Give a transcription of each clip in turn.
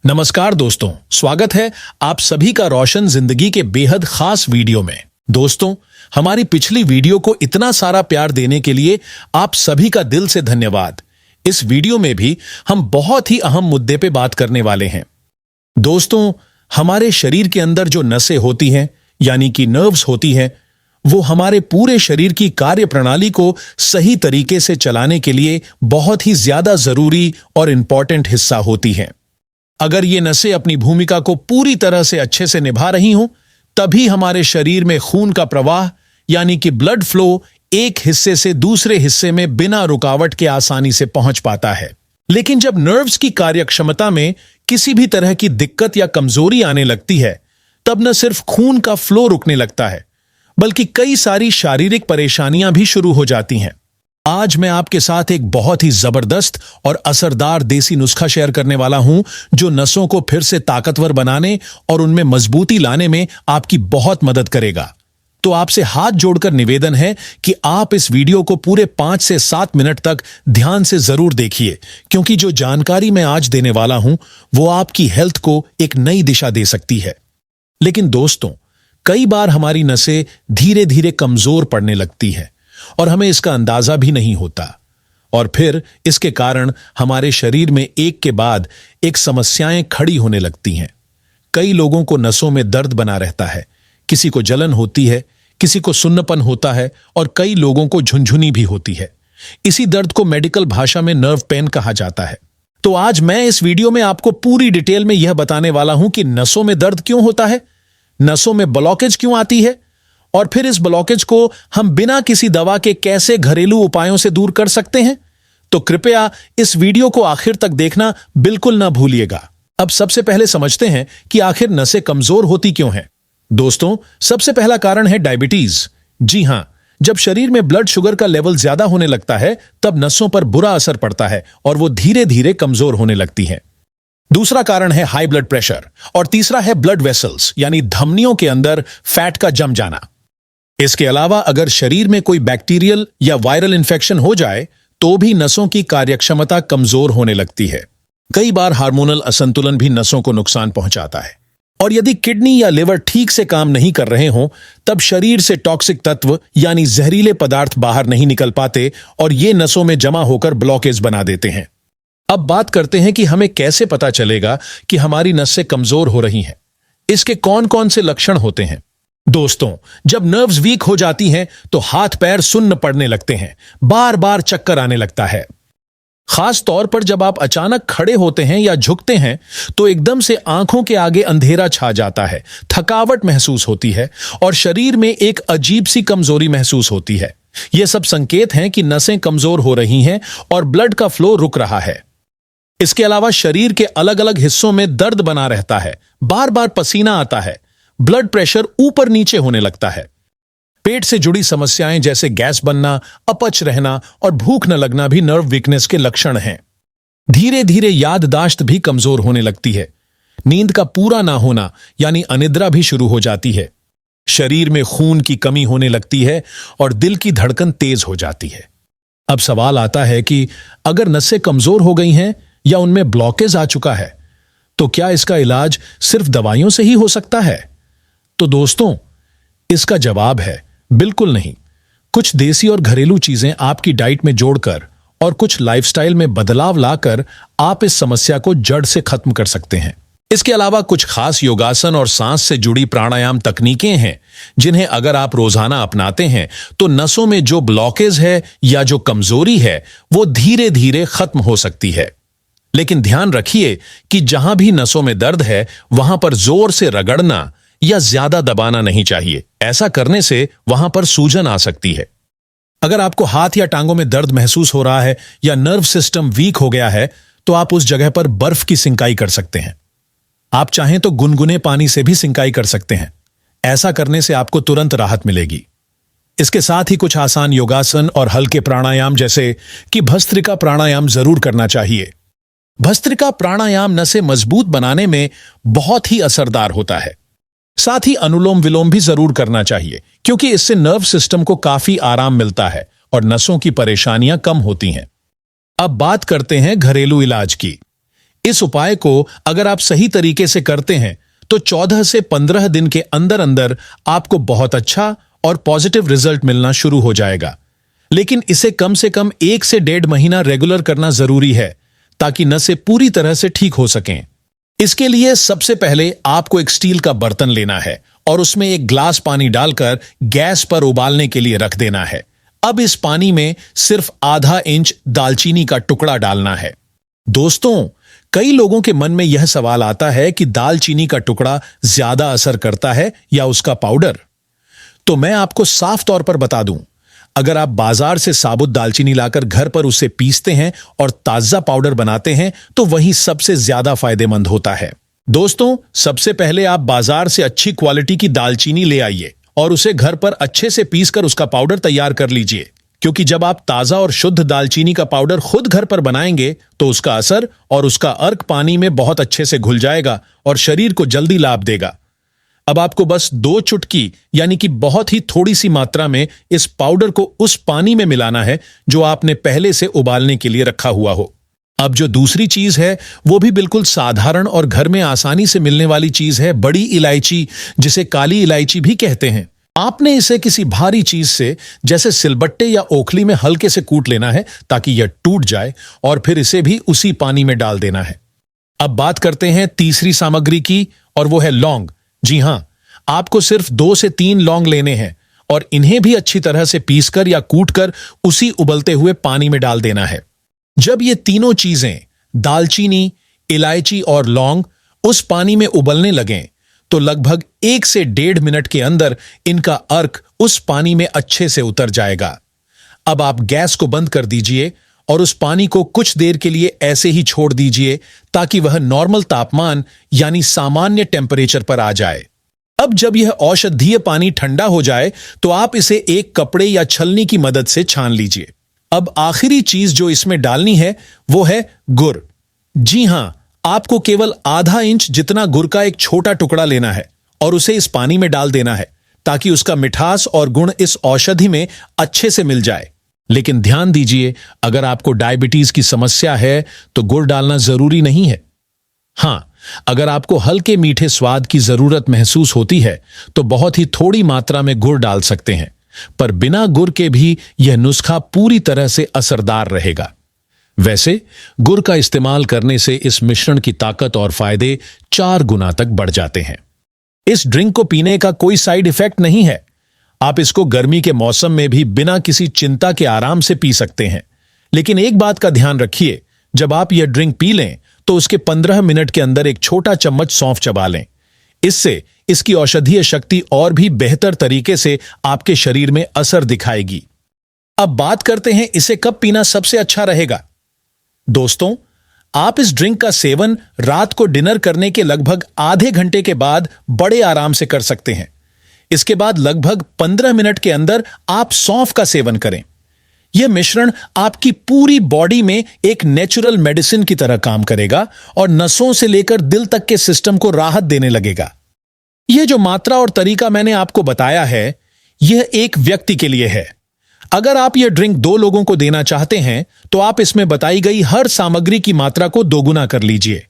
नमस्कार दोस्तों, स्वागत है आप सभी का रोशन जिंदगी के बेहद खास वीडियो में। दोस्तों, हमारी पिछली वीडियो को इतना सारा प्यार देने के लिए आप सभी का दिल से धन्यवाद। इस वीडियो में भी हम बहुत ही अहम मुद्दे पे बात करने वाले हैं। दोस्तों, हमारे शरीर के अंदर जो नसें होती हैं यानी कि नर्व्स होती हैं, वो हमारे पूरे शरीर की कार्य प्रणाली को सही तरीके से चलाने के लिए बहुत ही ज्यादा जरूरी और इंपॉर्टेंट हिस्सा होती हैं। अगर ये नसें अपनी भूमिका को पूरी तरह से अच्छे से निभा रही हों, तभी हमारे शरीर में खून का प्रवाह यानी कि ब्लड फ्लो एक हिस्से से दूसरे हिस्से में बिना रुकावट के आसानी से पहुंच पाता है। लेकिन जब नर्व्स की कार्यक्षमता में किसी भी तरह की दिक्कत या कमजोरी आने लगती है, तब न सिर्फ खून का फ्लो रुकने लगता है, बल्कि कई सारी शारीरिक परेशानियां भी शुरू हो जाती हैं। आज मैं आपके साथ एक बहुत ही जबरदस्त और असरदार देसी नुस्खा शेयर करने वाला हूं, जो नसों को फिर से ताकतवर बनाने और उनमें मजबूती लाने में आपकी बहुत मदद करेगा। तो आपसे हाथ जोड़कर निवेदन है कि आप इस वीडियो को पूरे 5 से 7 मिनट तक ध्यान से जरूर देखिए, क्योंकि जो जानकारी मैं आज देने वाला हूं वो आपकी हेल्थ को एक नई दिशा दे सकती है। लेकिन दोस्तों, कई बार हमारी नसें धीरे धीरे कमजोर पड़ने लगती हैं और हमें इसका अंदाजा भी नहीं होता, और फिर इसके कारण हमारे शरीर में एक के बाद एक समस्याएं खड़ी होने लगती हैं। कई लोगों को नसों में दर्द बना रहता है, किसी को जलन होती है, किसी को सुन्नपन होता है और कई लोगों को झुनझुनी भी होती है। इसी दर्द को मेडिकल भाषा में नर्व पेन कहा जाता है। तो आज मैं इस वीडियो में आपको पूरी डिटेल में यह बताने वाला हूं कि नसों में दर्द क्यों होता है, नसों में ब्लॉकेज क्यों आती है, और फिर इस ब्लॉकेज को हम बिना किसी दवा के कैसे घरेलू उपायों से दूर कर सकते हैं। तो कृपया इस वीडियो को आखिर तक देखना बिल्कुल ना भूलिएगा। अब सबसे पहले समझते हैं कि आखिर नसें कमजोर होती क्यों हैं। दोस्तों, सबसे पहला कारण है डायबिटीज। जी हां, जब शरीर में ब्लड शुगर का लेवल ज्यादा होने लगता है, तब नसों पर बुरा असर पड़ता है और वो धीरे धीरे कमजोर होने लगती हैं। दूसरा कारण है हाई ब्लड प्रेशर, और तीसरा है ब्लड वेसल्स यानी धमनियों के अंदर फैट का जम जाना। इसके अलावा अगर शरीर में कोई बैक्टीरियल या वायरल इंफेक्शन हो जाए तो भी नसों की कार्यक्षमता कमजोर होने लगती है। कई बार हार्मोनल असंतुलन भी नसों को नुकसान पहुंचाता है, और यदि किडनी या लिवर ठीक से काम नहीं कर रहे हों, तब शरीर से टॉक्सिक तत्व यानी जहरीले पदार्थ बाहर नहीं निकल पाते और ये नसों में जमा होकर ब्लॉकेज बना देते हैं। अब बात करते हैं कि हमें कैसे पता चलेगा कि हमारी नसें कमजोर हो रही हैं। इसके कौन कौन से लक्षण होते हैं। दोस्तों, जब नर्व्स वीक हो जाती हैं तो हाथ पैर सुन्न पड़ने लगते हैं, बार बार चक्कर आने लगता है। खास तौर पर जब आप अचानक खड़े होते हैं या झुकते हैं तो एकदम से आंखों के आगे अंधेरा छा जाता है, थकावट महसूस होती है और शरीर में एक अजीब सी कमजोरी महसूस होती है। ये सब संकेत हैं कि नसें कमजोर हो रही हैं और ब्लड का फ्लो रुक रहा है। इसके अलावा शरीर के अलग अलग हिस्सों में दर्द बना रहता है, बार बार पसीना आता है, ब्लड प्रेशर ऊपर नीचे होने लगता है। पेट से जुड़ी समस्याएं जैसे गैस बनना, अपच रहना और भूख न लगना भी नर्व वीकनेस के लक्षण हैं। धीरे धीरे याददाश्त भी कमजोर होने लगती है। नींद का पूरा ना होना यानी अनिद्रा भी शुरू हो जाती है। शरीर में खून की कमी होने लगती है और दिल की धड़कन तेज हो जाती है। अब सवाल आता है कि अगर नसें कमजोर हो गई हैं या उनमें ब्लॉकेज आ चुका है, तो क्या इसका इलाज सिर्फ दवाइयों से ही हो सकता है? तो दोस्तों, इसका जवाब है बिल्कुल नहीं। कुछ देसी और घरेलू चीजें आपकी डाइट में जोड़कर और कुछ लाइफस्टाइल में बदलाव लाकर आप इस समस्या को जड़ से खत्म कर सकते हैं। इसके अलावा कुछ खास योगासन और सांस से जुड़ी प्राणायाम तकनीकें हैं, जिन्हें अगर आप रोजाना अपनाते हैं तो नसों में जो ब्लॉकेज है या जो कमजोरी है वो धीरे धीरे खत्म हो सकती है। लेकिन ध्यान रखिए कि जहां भी नसों में दर्द है वहां पर जोर से रगड़ना या ज्यादा दबाना नहीं चाहिए। ऐसा करने से वहां पर सूजन आ सकती है। अगर आपको हाथ या टांगों में दर्द महसूस हो रहा है या नर्व सिस्टम वीक हो गया है, तो आप उस जगह पर बर्फ की सिंकाई कर सकते हैं। आप चाहें तो गुनगुने पानी से भी सिंकाई कर सकते हैं। ऐसा करने से आपको तुरंत राहत मिलेगी। इसके साथ ही कुछ आसान योगासन और हल्के प्राणायाम जैसे कि भस्त्रिका प्राणायाम जरूर करना चाहिए। भस्त्रिका प्राणायाम नसें मजबूत बनाने में बहुत ही असरदार होता है। साथ ही अनुलोम विलोम भी जरूर करना चाहिए, क्योंकि इससे नर्व सिस्टम को काफी आराम मिलता है और नसों की परेशानियां कम होती हैं। अब बात करते हैं घरेलू इलाज की। इस उपाय को अगर आप सही तरीके से करते हैं तो 14 से 15 दिन के अंदर अंदर आपको बहुत अच्छा और पॉजिटिव रिजल्ट मिलना शुरू हो जाएगा। लेकिन इसे कम से कम 1 से 1.5 महीना रेगुलर करना जरूरी है ताकि नसें पूरी तरह से ठीक हो सकें। इसके लिए सबसे पहले आपको एक स्टील का बर्तन लेना है और उसमें एक ग्लास पानी डालकर गैस पर उबालने के लिए रख देना है। अब इस पानी में सिर्फ आधा इंच दालचीनी का टुकड़ा डालना है। दोस्तों, कई लोगों के मन में यह सवाल आता है कि दालचीनी का टुकड़ा ज्यादा असर करता है या उसका पाउडर। तो मैं आपको साफ तौर पर बता दूं, अगर आप बाजार से साबुत दालचीनी लाकर घर पर उसे पीसते हैं और ताजा पाउडर बनाते हैं तो वही सबसे ज्यादा फायदेमंद होता है। दोस्तों, सबसे पहले आप बाजार से अच्छी क्वालिटी की दालचीनी ले आइए और उसे घर पर अच्छे से पीसकर उसका पाउडर तैयार कर लीजिए, क्योंकि जब आप ताजा और शुद्ध दालचीनी का पाउडर खुद घर पर बनाएंगे तो उसका असर और उसका अर्क पानी में बहुत अच्छे से घुल जाएगा और शरीर को जल्दी लाभ देगा। अब आपको बस 2 चुटकी यानी कि बहुत ही थोड़ी सी मात्रा में इस पाउडर को उस पानी में मिलाना है जो आपने पहले से उबालने के लिए रखा हुआ हो। अब जो दूसरी चीज है वो भी बिल्कुल साधारण और घर में आसानी से मिलने वाली चीज है, बड़ी इलायची, जिसे काली इलायची भी कहते हैं। आपने इसे किसी भारी चीज से जैसे सिलबट्टे या ओखली में हल्के से कूट लेना है ताकि यह टूट जाए और फिर इसे भी उसी पानी में डाल देना है। अब बात करते हैं तीसरी सामग्री की और वो है लौंग। जी हां, आपको सिर्फ 2 से 3 लौंग लेने हैं और इन्हें भी अच्छी तरह से पीसकर या कूटकर उसी उबलते हुए पानी में डाल देना है। जब ये तीनों चीजें दालचीनी, इलायची और लौंग उस पानी में उबलने लगें तो लगभग 1 से 1.5 मिनट के अंदर इनका अर्क उस पानी में अच्छे से उतर जाएगा। अब आप गैस को बंद कर दीजिए और उस पानी को कुछ देर के लिए ऐसे ही छोड़ दीजिए ताकि वह नॉर्मल तापमान यानी सामान्य टेम्परेचर पर आ जाए। अब जब यह औषधीय पानी ठंडा हो जाए तो आप इसे एक कपड़े या छलनी की मदद से छान लीजिए। अब आखिरी चीज जो इसमें डालनी है वो है गुड़। जी हां, आपको केवल आधा इंच जितना गुड़ का एक छोटा टुकड़ा लेना है और उसे इस पानी में डाल देना है ताकि उसका मिठास और गुण इस औषधि में अच्छे से मिल जाए। लेकिन ध्यान दीजिए, अगर आपको डायबिटीज की समस्या है तो गुड़ डालना जरूरी नहीं है। हां, अगर आपको हल्के मीठे स्वाद की जरूरत महसूस होती है तो बहुत ही थोड़ी मात्रा में गुड़ डाल सकते हैं, पर बिना गुड़ के भी यह नुस्खा पूरी तरह से असरदार रहेगा। वैसे गुड़ का इस्तेमाल करने से इस मिश्रण की ताकत और फायदे 4 गुना तक बढ़ जाते हैं। इस ड्रिंक को पीने का कोई साइड इफेक्ट नहीं है। आप इसको गर्मी के मौसम में भी बिना किसी चिंता के आराम से पी सकते हैं। लेकिन एक बात का ध्यान रखिए, जब आप यह ड्रिंक पी लें तो उसके 15 मिनट के अंदर एक छोटा चम्मच सौंफ चबा लें। इससे इसकी औषधीय शक्ति और भी बेहतर तरीके से आपके शरीर में असर दिखाएगी। अब बात करते हैं इसे कब पीना सबसे अच्छा रहेगा। दोस्तों, आप इस ड्रिंक का सेवन रात को डिनर करने के लगभग आधे घंटे के बाद बड़े आराम से कर सकते हैं। इसके बाद लगभग 15 मिनट के अंदर आप सौंफ का सेवन करें। यह मिश्रण आपकी पूरी बॉडी में एक नेचुरल मेडिसिन की तरह काम करेगा और नसों से लेकर दिल तक के सिस्टम को राहत देने लगेगा। यह जो मात्रा और तरीका मैंने आपको बताया है, यह एक व्यक्ति के लिए है। अगर आप यह ड्रिंक 2 लोगों को देना चाहते हैं तो आप इसमें बताई गई हर सामग्री की मात्रा को दोगुना कर लीजिए।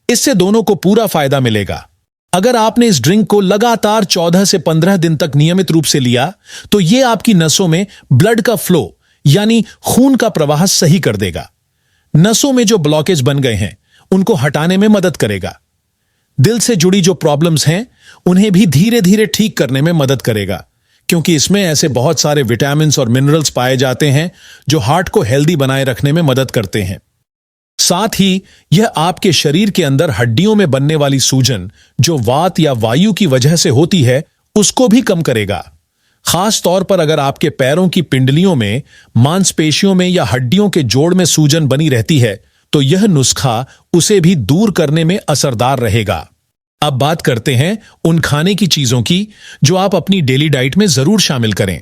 इससे दोनों को पूरा फायदा मिलेगा। अगर आपने इस ड्रिंक को लगातार 14 से 15 दिन तक नियमित रूप से लिया तो यह आपकी नसों में ब्लड का फ्लो यानी खून का प्रवाह सही कर देगा। नसों में जो ब्लॉकेज बन गए हैं उनको हटाने में मदद करेगा। दिल से जुड़ी जो प्रॉब्लम्स हैं उन्हें भी धीरे धीरे ठीक करने में मदद करेगा, क्योंकि इसमें ऐसे बहुत सारे विटामिन्स और मिनरल्स पाए जाते हैं जो हार्ट को हेल्दी बनाए रखने में मदद करते हैं। साथ ही यह आपके शरीर के अंदर हड्डियों में बनने वाली सूजन जो वात या वायु की वजह से होती है उसको भी कम करेगा। खास तौर पर अगर आपके पैरों की पिंडलियों में, मांसपेशियों में या हड्डियों के जोड़ में सूजन बनी रहती है तो यह नुस्खा उसे भी दूर करने में असरदार रहेगा। अब बात करते हैं उन खाने की चीजों की जो आप अपनी डेली डाइट में जरूर शामिल करें।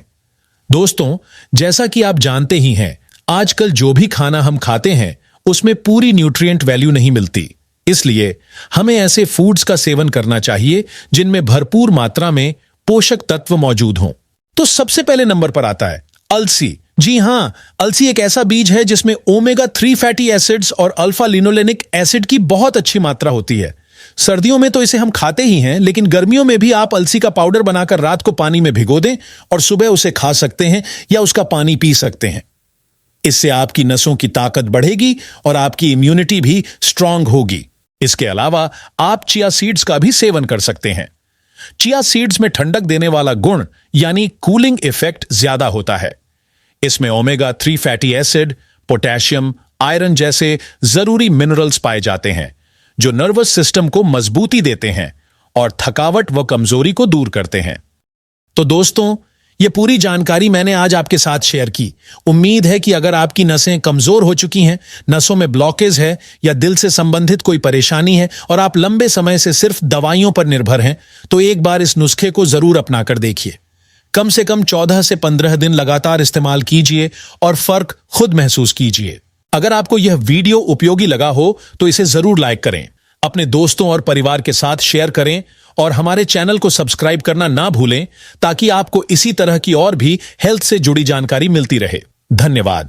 दोस्तों, जैसा कि आप जानते ही हैं, आजकल जो भी खाना हम खाते हैं उसमें पूरी न्यूट्रिएंट वैल्यू नहीं मिलती। इसलिए हमें ऐसे फूड्स का सेवन करना चाहिए जिनमें भरपूर मात्रा में पोषक तत्व मौजूद हों। तो सबसे पहले नंबर पर आता है अलसी, जी हां, अलसी एक ऐसा बीज है जिसमें ओमेगा 3 फैटी एसिड्स और अल्फा लिनोलेनिक एसिड की बहुत अच्छी मात्रा होती है। सर्दियों में तो इसे हम खाते ही हैं, लेकिन गर्मियों में भी आप अलसी का पाउडर बनाकर रात को पानी में भिगो दें और सुबह उसे खा सकते हैं या उसका पानी पी सकते हैं। इससे आपकी नसों की ताकत बढ़ेगी और आपकी इम्यूनिटी भी स्ट्रांग होगी। इसके अलावा आप चिया सीड्स का भी सेवन कर सकते हैं। चिया सीड्स में ठंडक देने वाला गुण यानी कूलिंग इफेक्ट ज्यादा होता है। इसमें omega 3 fatty acid, potassium, iron जैसे जरूरी मिनरल्स पाए जाते हैं जो नर्वस सिस्टम को मजबूती देते हैं और थकावट व कमजोरी को दूर करते हैं। तो दोस्तों, ये पूरी जानकारी मैंने आज आपके साथ शेयर की। उम्मीद है कि अगर आपकी नसें कमजोर हो चुकी हैं, नसों में ब्लॉकेज है या दिल से संबंधित कोई परेशानी है और आप लंबे समय से सिर्फ दवाइयों पर निर्भर हैं, तो एक बार इस नुस्खे को जरूर अपनाकर देखिए। कम से कम 14 से 15 दिन लगातार इस्तेमाल कीजिए और फर्क खुद महसूस कीजिए। अगर आपको यह वीडियो उपयोगी लगा हो तो इसे जरूर लाइक करें, अपने दोस्तों और परिवार के साथ शेयर करें और हमारे चैनल को सब्सक्राइब करना ना भूलें ताकि आपको इसी तरह की और भी हेल्थ से जुड़ी जानकारी मिलती रहे। धन्यवाद।